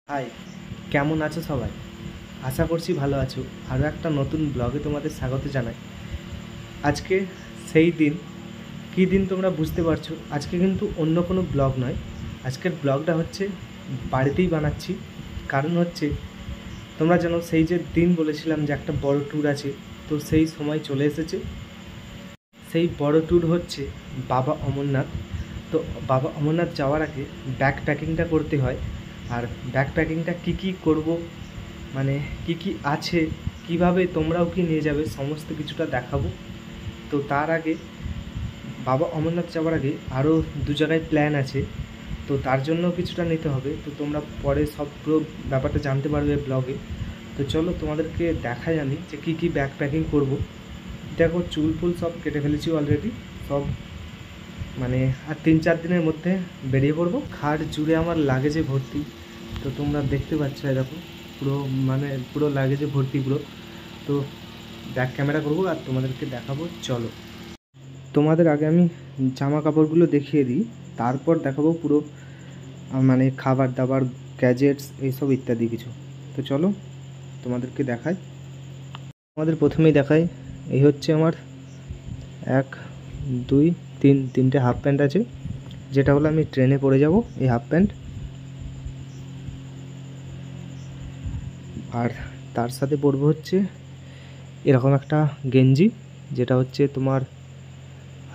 High, কেমন আছো সবাই? আশা করছি ভালো আছো। আরও একটা নতুন ব্লগে তোমাদের স্বাগত জানাই। আজকে সেই দিন, কী দিন তোমরা বুঝতে পারছো। আজকে কিন্তু অন্য কোনো ব্লগ নয়। আজকের ব্লগটা হচ্ছে বাড়িতেই বানাচ্ছি। কারণ হচ্ছে, তোমরা জানো সেই যে দিন বলেছিলাম যে একটা বড় ট্যুর আছে, তো সেই সময় চলে এসেছে। সেই বড় ট্যুর হচ্ছে বাবা অমরনাথ। তো বাবা অমরনাথ যাওয়ার আগে ব্যাক প্যাকিংটা করতে হয়। আর ব্যাক প্যাকিংটা কী কী করবো, মানে কি কি আছে, কিভাবে তোমরাও কি নিয়ে যাবে, সমস্ত কিছুটা দেখাবো। তো তার আগে বাবা অমরনাথ যাওয়ার আগে আরও দু জায়গায় প্ল্যান আছে, তো তার জন্য কিছুটা নিতে হবে। তো তোমরা পরে সব পুরো ব্যাপারটা জানতে পারবে ব্লগে। তো চলো তোমাদেরকে দেখাই আমি যে কী কী ব্যাগ প্যাকিং করবো। দেখো, চুল ফুল সব কেটে ফেলেছি অলরেডি, সব মানে আর 3-4 দিনের মধ্যে বেরিয়ে পড়বো। খাট জুড়ে আমার লাগেজে ভর্তি, তো তোমরা দেখতে পাচ্ছ দেখো, পুরো মানে পুরো লাগেজে ভর্তি পুরো। তো ব্যাক ক্যামেরা করবো আর তোমাদেরকে দেখাবো, চলো। তোমাদের আগে আমি জামা কাপড়গুলো দেখিয়ে দিই, তারপর দেখাবো পুরো মানে খাবার দাবার, গ্যাজেটস, এইসব ইত্যাদি কিছু। তো চলো তোমাদেরকে দেখাই। আমাদের প্রথমেই দেখাই, এই হচ্ছে আমার 1 2 3 তিনটে হাফ প্যান্ট আছে, যেটা হলো আমি ট্রেনে পরে যাব এই হাফ প্যান্ট। আর তার সাথে পরবো হচ্ছে এরকম একটা গেঞ্জি, যেটা হচ্ছে তোমার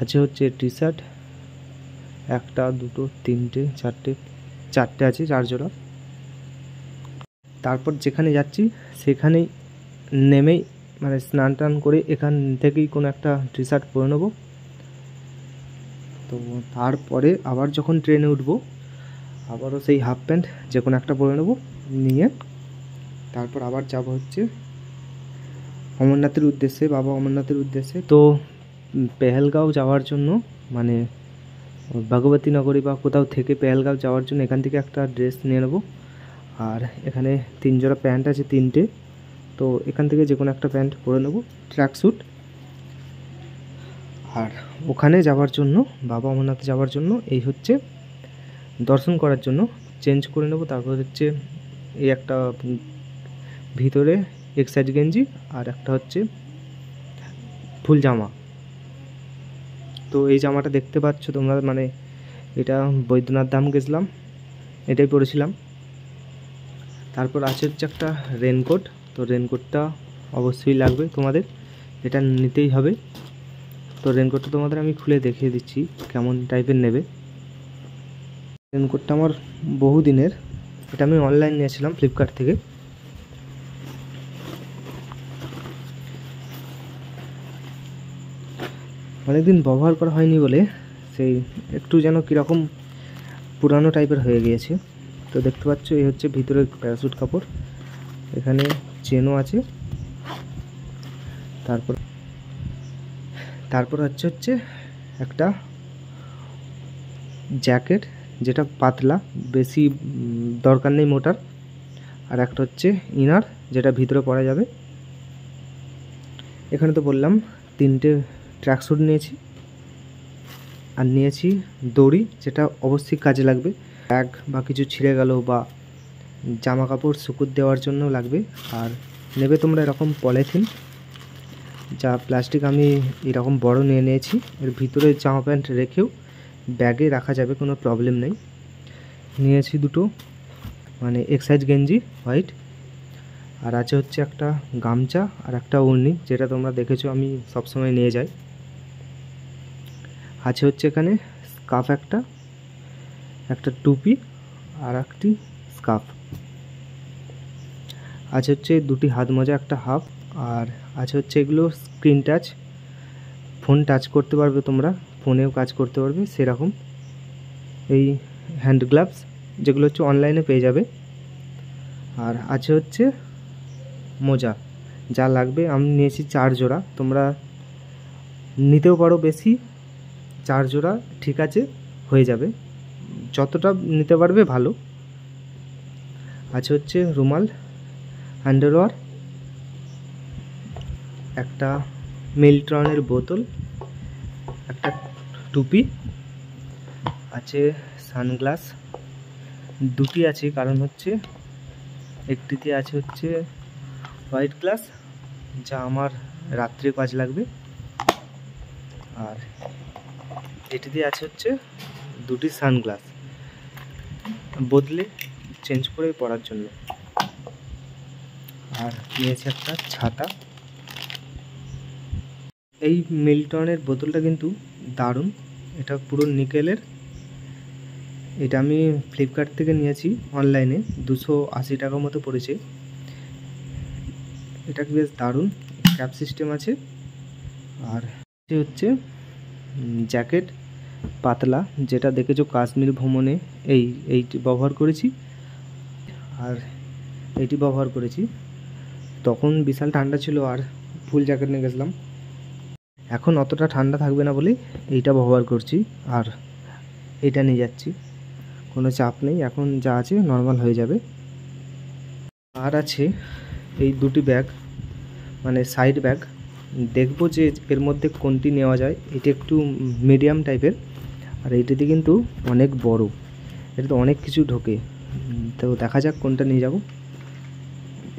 আছে হচ্ছে টি শার্ট, একটা দুটো তিনটে চারটে আছে, 4 জোড়া। তারপর যেখানে যাচ্ছি সেখানেই নেমেই মানে স্নান টান করে এখান থেকেই কোনো একটা টি শার্ট পরে নেবো। তো তারপরে আবার যখন ট্রেনে উঠবো, আবারও সেই হাফ প্যান্ট যে কোনো একটা পরে নেবো, নিয়ে তারপর আবার যাব হচ্ছে অমরনাথের উদ্দেশ্যে, বাবা অমরনাথের উদ্দেশ্যে। তো পেহেলগাঁও যাওয়ার জন্য, মানে ভগবতী নগরী বা কোথাও থেকে পেহেলগাঁও যাওয়ার জন্য এখান থেকে একটা ড্রেস নিয়ে নেবো। আর এখানে 3 জোড়া প্যান্ট আছে, 3টে। তো এখান থেকে যে কোনো একটা প্যান্ট পরে নেবো, ট্র্যাক স্যুট। আর ওখানে যাওয়ার জন্য, বাবা অমরনাথে যাওয়ার জন্য, এই হচ্ছে দর্শন করার জন্য চেঞ্জ করে নেবো। তারপর হচ্ছে এই একটা ভিতরে এক্সাইজ গেঞ্জি, আর একটা হচ্ছে ফুল জামা। তো এই জামাটা দেখতে পাচ্ছ তোমরা, মানে এটা বৈদ্যনাথ ধাম গেছিলাম, এটাই পরেছিলাম। তারপর আছে হচ্ছে একটা রেনকোট। তো রেনকোটটা অবশ্যই লাগবে তোমাদের, এটা নিতেই হবে। তো রেনকোটটা তোমাদের আমি খুলে দেখিয়ে দিচ্ছি কেমন টাইপের নেবে। রেনকোটটা আমার বহু দিনের, এটা আমি অনলাইন নিয়েছিলাম ফ্লিপকার্ট থেকে। অনেকদিন ব্যবহার করা হয়নি বলে সেই একটু যেন কীরকম পুরানো টাইপের হয়ে গিয়েছে। তো দেখতে পাচ্ছ এই হচ্ছে ভিতরে প্যারাশুট কাপড়, এখানে চেনও আছে। তারপর হচ্ছে একটা জ্যাকেট, যেটা পাতলা, বেশি দরকার নেই মোটার। আর একটা হচ্ছে ইনার, যেটা ভিতরে পরা যাবে। এখানে তো বললাম 3টে ট্র্যাকস্যুট নিয়েছি, আর নিয়েছি দড়ি, যেটা অবশ্যই কাজে লাগবে। ব্যাগ বা কিছু ছিঁড়ে গেল বা জামা কাপড় শুকুর দেওয়ার জন্য লাগবে। আর নেবে তোমরা এরকম পলিথিন, যা প্লাস্টিক আমি এরকম বড় নিয়ে নিয়েছি, এর ভিতরে জামা প্যান্ট রেখেও ব্যাগে রাখা যাবে, কোনো প্রবলেম নেই। নিয়েছি দুটো মানে এক্সাইজ গেঞ্জি হোয়াইট, আর আছে হচ্ছে একটা গামছা আর একটা ওড়নি, যেটা তোমরা দেখেছো আমি সবসময় নিয়ে যাই। আছে হচ্ছে এখানে স্কার্ফ, একটা টুপি আর একটি স্কার্ফ। আছে হচ্ছে 2টি হাত মোজা, একটা হাফ। আর আছে হচ্ছে এগুলো স্ক্রিন টাচ, ফোন টাচ করতে পারবে তোমরা, ফোনেও কাজ করতে পারবে সেরকম। এই হ্যান্ড গ্লাভস, যেগুলো হচ্ছে অনলাইনে পেয়ে যাবে। আর আছে হচ্ছে মোজা, যা লাগবে আমি নিয়েছি 4 জোড়া, তোমরা নিতেও পারো বেশি, 4 জোড়া ঠিক আছে, হয়ে যাবে, যতটা নিতে পারবে ভালো। আছে হচ্ছে রুমাল, আন্ডারওয়্যার, একটা মিল্টনের বোতল, একটা টুপি, আছে সানগ্লাস 2টি আছে, কারণ হচ্ছে একটিতে আছে হচ্ছে হোয়াইট গ্লাস, যা আমার রাত্রে কাজ লাগবে, আর এটিতে আছে হচ্ছে দুটি সানগ্লাস বদলে চেঞ্জ করে পরার জন্য, আর নিয়েছে একটা ছাতা। এই মিল্টনের বোতলটা কিন্তু দারুণ, এটা পুরো নিকেলের। এটা আমি ফ্লিপকার্ট থেকে নিয়েছি অনলাইনে, 280 টাকার মতো পড়েছে। এটা বেশ দারুণ, ক্যাপ সিস্টেম আছে। আর হচ্ছে জ্যাকেট পাতলা, যেটা দেখেছো কাশ্মীর ভ্রমণে এইটি ব্যবহার করেছি, আর এইটি ব্যবহার করেছি। তখন বিশাল ঠান্ডা ছিল আর ফুল জ্যাকেট নিয়ে গেছিলাম। এখন অতটা ঠান্ডা থাকবে না বলে এইটা ব্যবহার করছি, আর এইটা নিয়ে যাচ্ছি, কোনো চাপ নেই, এখন যা আছে নর্মাল হয়ে যাবে। আর আছে এই দুটি ব্যাগ, মানে সাইড ব্যাগ, দেখবো যে এর মধ্যে কোনটি নেওয়া যায়। এটি একটু মিডিয়াম টাইপের, আর এইটিতে কিন্তু অনেক বড়, এটাতে অনেক কিছু ঢোকে। তো দেখা যাক কোনটা নিয়ে যাব,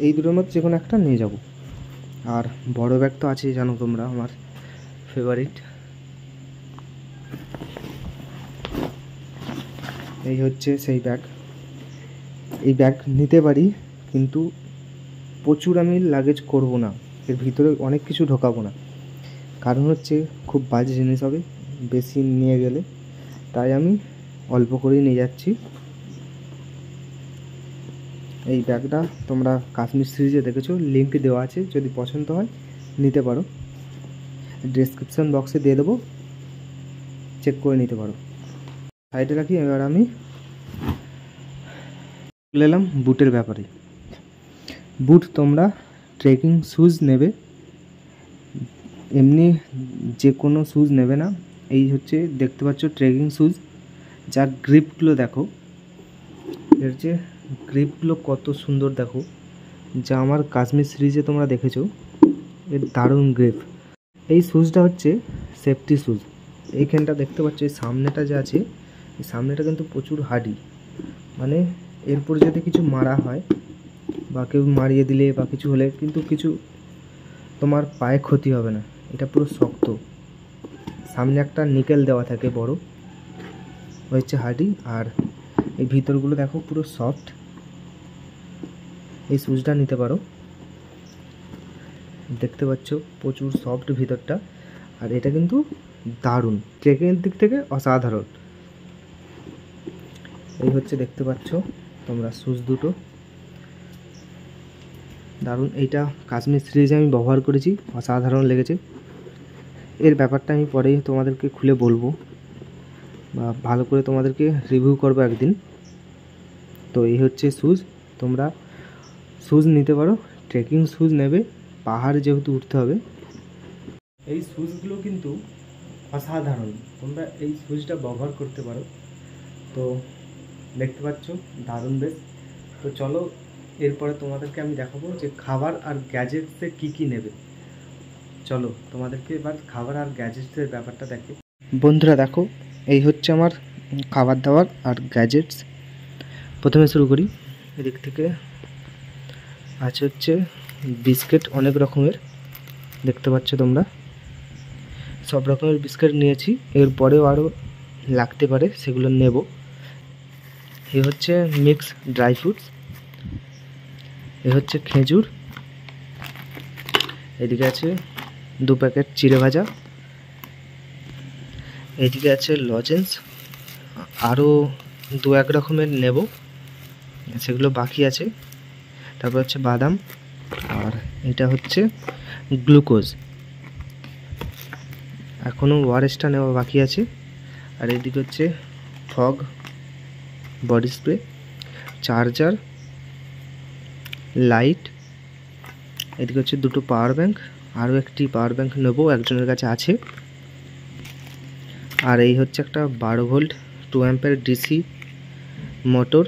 এই দুটোর মধ্যে যে কোনো একটা নিয়ে যাব। আর বড় ব্যাগ তো আছেই, জানো তোমরা আমার ফেভারিট। এই হচ্ছে সেই ব্যাগ। এই ব্যাগ নিতে পারি, কিন্তু প্রচুর আমি লাগেজ করব না, এর ভিতরে অনেক কিছু ঢোকাবো না, কারণ হচ্ছে খুব বাজে জিনিস হবে বেশি নিয়ে গেলে, তাই আমি অল্প করেই নিয়ে যাচ্ছি। এই ব্যাগটা তোমরা কাশ্মীর সিরিজে দেখেছো, লিঙ্ক দেওয়া আছে, যদি পছন্দ হয় নিতে পারো, ডেসক্রিপশন বক্সে দিয়ে দেবো, চেক করে নিতে পারো। সাইডে রাখি। এবার আমি চলে এলাম বুটের ব্যাপারে। বুট তোমরা ট্রেকিং শ্যুজ নেবে, এমনি যে কোনো শ্যুজ নেবে না। এই হচ্ছে দেখতে পাচ্ছ ট্রেকিং শ্যুজ, যার গ্রিপগুলো দেখো, এর যে গ্রিপগুলো কত সুন্দর দেখো, যা আমার কাশ্মীর সিরিজে তোমরা দেখেছো, এর দারুণ গ্রিপ। এই শ্যুজটা হচ্ছে সেফটি শ্যুজ। এইখানটা দেখতে পাচ্ছ, এই সামনেটা যে আছে, এই সামনেটা কিন্তু প্রচুর হার্ডি, মানে এরপর যদি কিছু মারা হয় বা কেউ মারিয়ে দিলে বা কিছু হলে কিন্তু কিছু তোমার পায়ে ক্ষতি হবে না, এটা পুরো শক্ত। সামনে একটা নিকেল দেওয়া থাকে বড়, হচ্ছে হার্ডি, আর এই ভিতরগুলো দেখো পুরো সফট। এই শ্যুজটা নিতে পারো, দেখতে পাচ্ছ প্রচুর সফট ভিতরটা, আর এটা কিন্তু দারুণ, ট্রেকিংয়ের দিক থেকে অসাধারণ। এই হচ্ছে দেখতে পাচ্ছ তোমরা শ্যুজ দুটো, দারুণ। এইটা কাশ্মীর সিরিজে আমি ব্যবহার করেছি, অসাধারণ লেগেছে। এর ব্যাপারটা আমি পরেই তোমাদেরকে খুলে বলবো, বা ভালো করে তোমাদেরকে রিভিউ করবো একদিন। তো এই হচ্ছে শ্যুজ, তোমরা শ্যুজ নিতে পারো, ট্রেকিং শ্যুজ নেবে, পাহাড়ে যেহেতু উঠতে হবে। এই শ্যুজগুলো কিন্তু অসাধারণ, তোমরা এই শ্যুজটা ব্যবহার করতে পারো। তো দেখতে পাচ্ছ দারুণ বেশ। তো চলো এরপরে তোমাদেরকে আমি দেখাবো যে খাবার আর গ্যাজেটসে কী কী নেবে। চলো তোমাদেরকে এবার খাবার আর গ্যাজেটসের ব্যাপারটা দেখে। বন্ধুরা দেখো, এই হচ্ছে আমার খাবার দাবার আর গ্যাজেটস। প্রথমে শুরু করি, এদিক থেকে আছে হচ্ছে বিস্কিট, অনেক রকমের দেখতে পাচ্ছ তোমরা, সব রকমের বিস্কিট নিয়েছি, এরপরেও আরও লাগতে পারে, সেগুলো নেব। এই হচ্ছে মিক্স ড্রাই ফ্রুটস, এ হচ্ছে খেজুর, এদিকে আছে 2 প্যাকেট চিড়ে ভাজা, এদিকে আছে লজেন্স, আরও 2-1 রকমের নেব, সেগুলো বাকি আছে। তারপর হচ্ছে বাদাম, আর এটা হচ্ছে গ্লুকোজ, এখনও ওআরএসটা নেওয়া বাকি আছে। আর এদিকে হচ্ছে fog body spray, charger, light, এদিকে হচ্ছে 2টো পাওয়ার ব্যাঙ্ক, আরও একটি পাওয়ার ব্যাঙ্ক নেবো, একজনের কাছে আছে। আর এই হচ্ছে একটা 12 ভোল্ট 2 অ্যাম্পের ডিসি মোটর,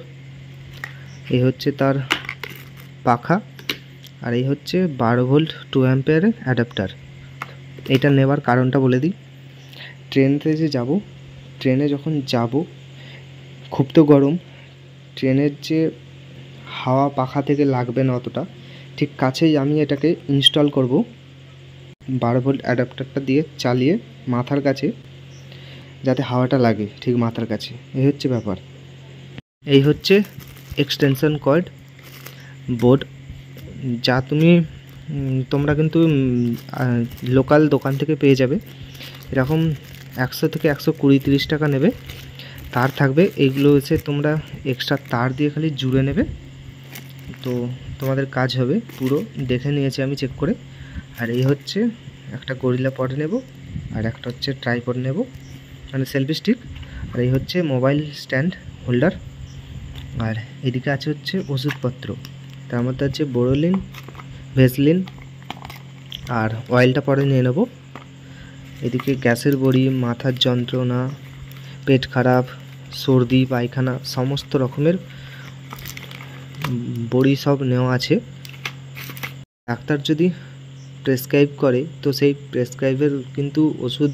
এই হচ্ছে তার পাখা, আর এই হচ্ছে 12 ভোল্ট 2 অ্যাম্পের অ্যাডাপ্টার। এটা নেবার কারণটা বলে দিই, ট্রেনতে যে যাব, ট্রেনে যখন যাব খুব তো গরম, ট্রেনের যে হাওয়া পাখা থেকে লাগবে না অতটা। ঠিক কাছেই আমি এটাকে ইনস্টল করব 12 ভোল্ট অ্যাডাপ্টারটা দিয়ে চালিয়ে মাথার কাছে, যাতে হাওয়াটা লাগে ঠিক মাথার কাছে। এই হচ্ছে ব্যাপার। এই হচ্ছে এক্সটেনশন কর্ড বোর্ড, যা তোমরা কিন্তু লোকাল দোকান থেকে পেয়ে যাবে। এরকম 100 থেকে 120-130 টাকা নেবে। তার থাকবে, এইগুলো হচ্ছে তোমরা এক্সট্রা তার দিয়ে খালি জুড়ে নেবে, তো তোমাদের কাজ হবে। পুরো দেখে নিয়েছি আমি চেক করে। আর এই হচ্ছে একটা গরিলা পড নেব, আর একটা হচ্ছে ট্রাইপড নেব, মানে সেলফি স্টিক। আর এই হচ্ছে মোবাইল স্ট্যান্ড হোল্ডার। আর এদিকে আছে হচ্ছে ওষুধপত্র, তার মধ্যে আছে বোরোলিন, ভেসলিন, আর অয়েলটা পরে নিয়ে নেব। এদিকে গ্যাসের বড়ি, মাথার যন্ত্রণা, পেট খারাপ, সর্দি, পায়খানা, সমস্ত রকমের বড়ি সব নেওয়া আছে। ডাক্তার যদি প্রেসক্রাইব করে তো সেই প্রেসক্রাইবের কিন্তু ওষুধ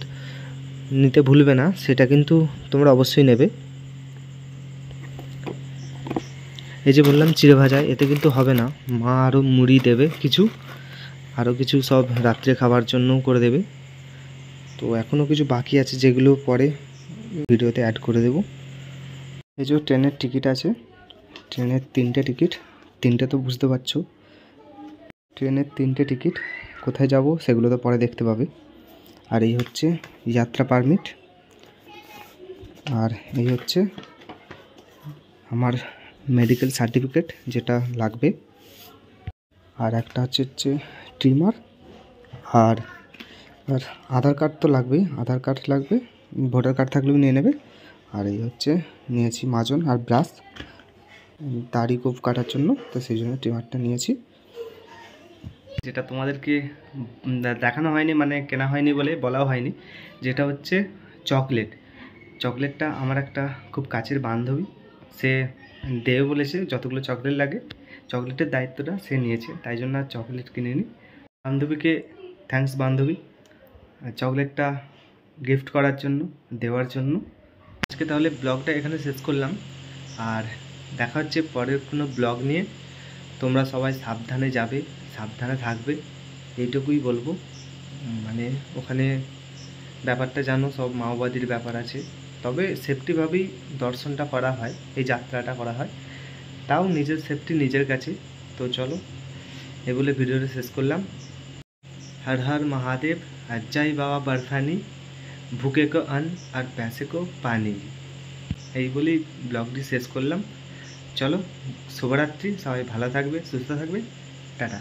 নিতে ভুলবে না, সেটা কিন্তু তোমরা অবশ্যই নেবে। এই যে বললাম চিড়ে ভাজা, এতে কিন্তু হবে না, মা আরও মুড়ি দেবে, আরও কিছু সব রাত্রে খাবার জন্যও করে দেবে। তো এখনও কিছু বাকি আছে যেগুলো পরে ভিডিওতে অ্যাড করে দেব। এই যে ট্রেনের টিকিট আছে, ট্রেনের 3টে টিকিট, 3টে তো বুঝতে পারছো। ট্রেনের 3টে টিকিট, কোথায় যাব সেগুলো তো পরে দেখতে পাবে। আর এই হচ্ছে যাত্রা পারমিট, আর এই হচ্ছে আমার মেডিকেল সার্টিফিকেট যেটা লাগবে, আর একটা হচ্ছে ট্রিমার, আর আধার কার্ড তো লাগবেই, আধার কার্ড লাগবে, ভোটার কার্ড থাকলেও নিয়ে নেবে। আর এই হচ্ছে নিয়েছি মাজন আর ব্রাশ, দাড়ি গোঁফ কাটার জন্য, তো সেই জন্য ট্রিমারটা নিয়েছি। যেটা তোমাদেরকে দেখানো হয়নি, মানে কেনা হয়নি বলে বলাও হয়নি, যেটা হচ্ছে চকলেটটা আমার একটা খুব কাছের বান্ধবী, সে দেবে বলেছে, যতগুলো চকলেট লাগে চকলেটের দায়িত্বটা সে নিয়েছে, তাই জন্য আর চকলেট কিনে নিই। বান্ধবীকে থ্যাঙ্কস বান্ধবী, চকলেটটা গিফট করার জন্য, দেওয়ার জন্য। আজকে তাহলে ব্লগটা এখানে শেষ করলাম, আর দেখা হচ্ছে পরের কোনো ব্লগ নিয়ে। তোমরা সবাই সাবধানে যাবে, সাবধানে থাকবে, এইটুকুই বলবো। মানে ওখানে ব্যাপারটা জানো, সব মাওবাদীর ব্যাপার আছে, তবে সেফটিভাবেই দর্শনটা করা হয়, এই যাত্রাটা করা হয়, তাও নিজের সেফটি নিজের কাছে। তো চলো, এ বলে ভিডিওটা শেষ করলাম। हर हर महादेव, আর জয় বাবা বরফানি, ভুকে কো অন্ন আর প্যাসে কো পানি। এই বলেই ব্লগটি শেষ করলাম। চলো, শুভরাত্রি, সবাই ভালো থাকবে, সুস্থ থাকবে, টাটা।